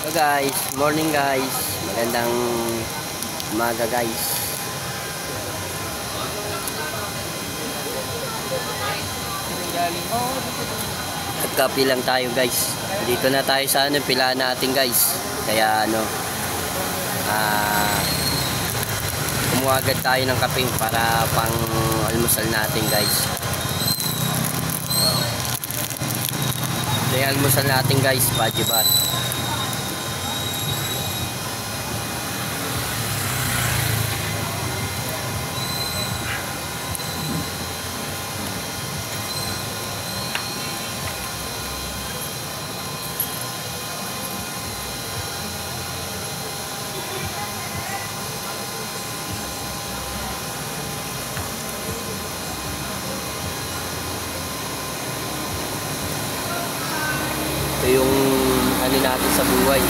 So guys, morning guys. Magandang umaga guys. Nagkapi lang tayo guys. Dito na tayo sa pilaan natin guys. Kaya kumuha agad tayo ng kape para pang almusal natin guys. Ito yung almusal natin guys, Paji Bar. Ito yung natin sa buhay. Ay,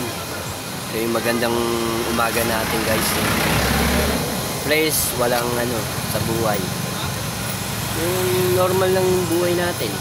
ito yung magandang umaga natin guys. Fresh, walang sa buhay. Yung normal lang buhay natin.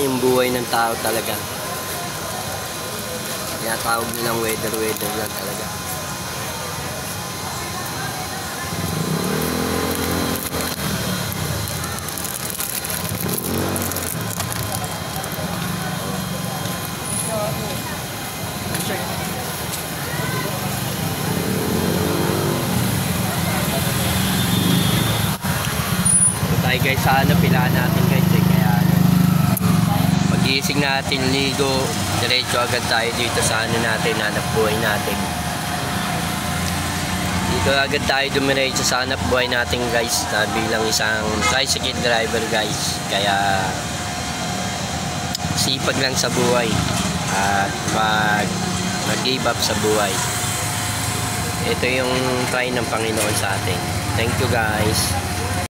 Yung buhay ng tao talaga. Kaya tawag nilang weather lang talaga. So tayo guys sa pilaan natin guys gising natin, ligo, diretso agad tayo dito sa natin, hanap buhay natin. Dito agad tayo dumiretso sa hanap buhay natin guys, na bilang isang tricycle driver guys. Kaya sipag lang sa buhay at mag-give up sa buhay. Ito yung try ng Panginoon sa atin. Thank you guys.